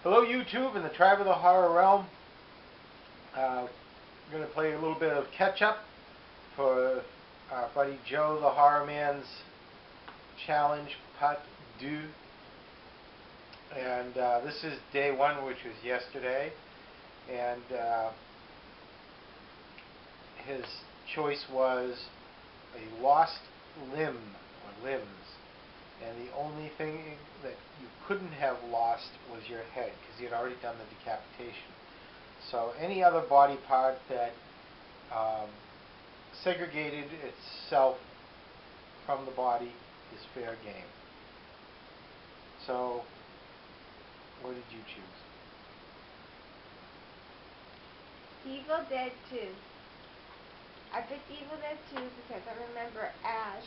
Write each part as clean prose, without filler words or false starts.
Hello YouTube and the Tribe of the Horror Realm. I'm going to play a little bit of catch up for our buddy Joe the HORRORman's challenge part 2. And this is day 1, which was yesterday. And his choice was a lost limb or limbs. And the only thing that you couldn't have lost was your head, because he had already done the decapitation. So any other body part that segregated itself from the body is fair game. So, what did you choose? Evil Dead 2. I picked Evil Dead 2 because I remember Ash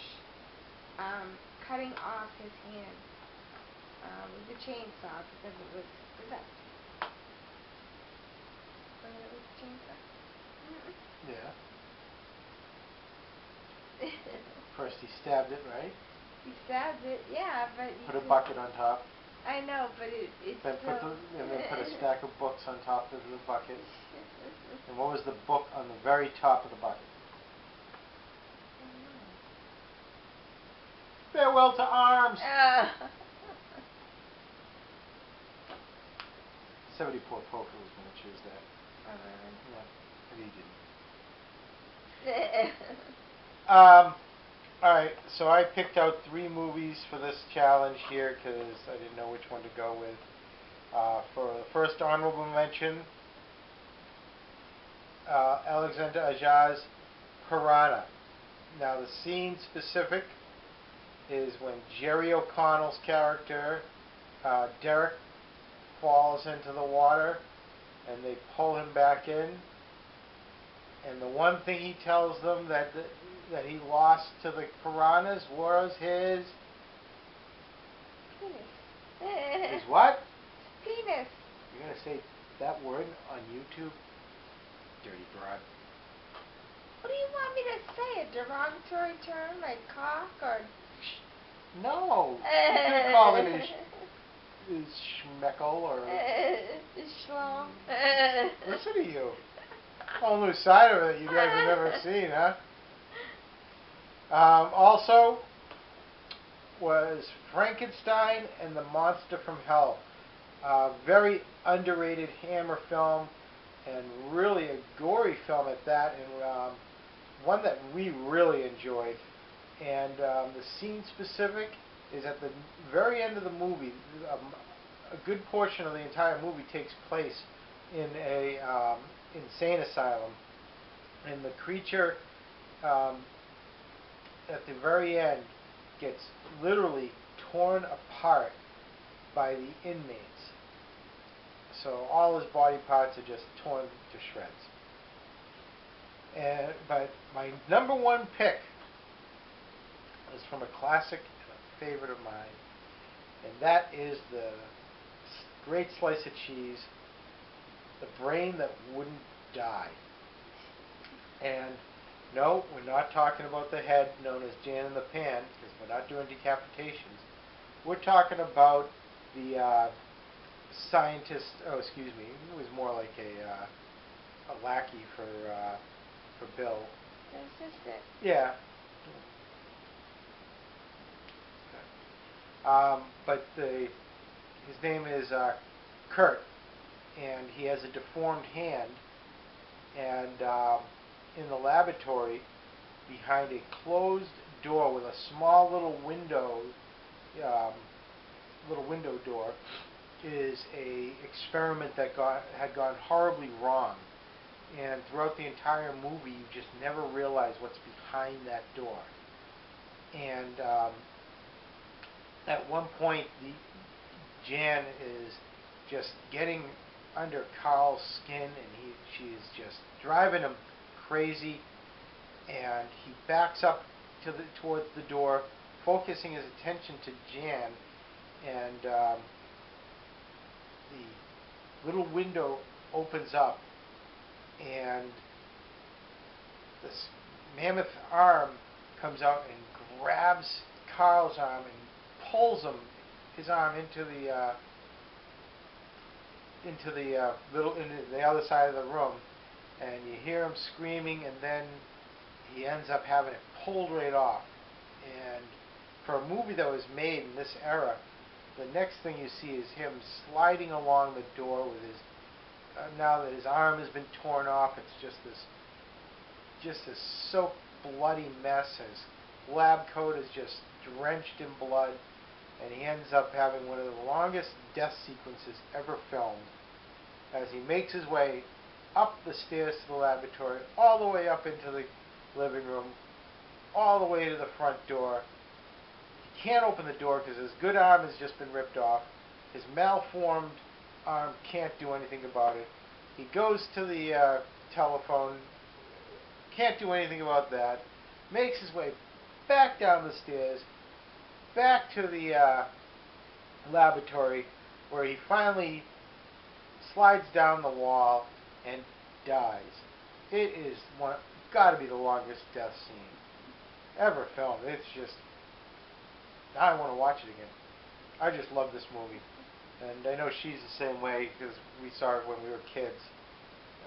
cutting off his hand with a chainsaw because it was possessed. Remember it was a chainsaw? Yeah. First he stabbed it, right? He stabbed it, yeah, but put a bucket on top. I know, but it's then put a stack of books on top of the bucket. And what was the book on the very top of the bucket? Farewell to Arms! Somebody poor poker was going to choose that. Oh, really? Yeah, but he didn't. Alright, so I picked out 3 movies for this challenge here because I didn't know which one to go with. For the first honorable mention, Alexander Aja's Piranha. Now the scene specific is when Jerry O'Connell's character, Derek, falls into the water and they pull him back in. And the one thing he tells them that he lost to the piranhas was his... Penis. His what? Penis. You're going to say that word on YouTube? Dirty broad. What do you want me to say? A derogatory term like cock or... No. You could have called it his schmeckle or... Schlong. Listen to you. A whole new side of it you guys have never seen, huh? Also was Frankenstein and the Monster from Hell. Very underrated Hammer film and really a gory film at that, and one that we really enjoyed. And the scene specific is at the very end of the movie. A good portion of the entire movie takes place in a insane asylum, and the creature at the very end gets literally torn apart by the inmates. So all his body parts are just torn to shreds. But my number 1 pick is from a classic and a favorite of mine, and that is the great slice of cheese, The Brain That Wouldn't Die. And no, we're not talking about the head known as Jan in the Pan, because we're not doing decapitations. We're talking about the scientist, excuse me, it was more like a lackey for Bill. The assistant. Yeah. But his name is Kurt, and he has a deformed hand, and in the laboratory, behind a closed door with a small little window door, is a experiment that had gone horribly wrong. And throughout the entire movie, you just never realize what's behind that door. And at one point, Jan is just getting under Carl's skin, and she is just driving him crazy. And he backs up towards the door, focusing his attention to Jan, and the little window opens up, and this mammoth arm comes out and grabs Carl's arm and pulls his arm into into the the other side of the room, and you hear him screaming, and then he ends up having it pulled right off. And for a movie that was made in this era, the next thing you see is him sliding along the door with his now that his arm has been torn off. It's just this soaked, bloody mess. His lab coat is just drenched in blood, and he ends up having one of the longest death sequences ever filmed as he makes his way up the stairs to the laboratory, all the way up into the living room, all the way to the front door. He can't open the door because his good arm has just been ripped off. His malformed arm can't do anything about it. He goes to the telephone, can't do anything about that. Makes his way back down the stairs, back to the laboratory, where he finally slides down the wall and dies. It is got to be the longest death scene ever filmed. It's just, now I want to watch it again. I just love this movie, and I know she's the same way because we saw it when we were kids.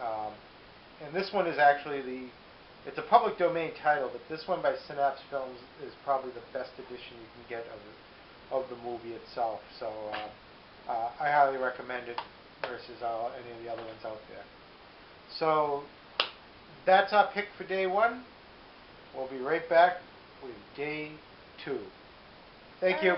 And this one is actually it's a public domain title, but this one by Synapse Films is probably the best edition you can get of the movie itself. So I highly recommend it versus any of the other ones out there. So that's our pick for day 1. We'll be right back with day 2. Thank you.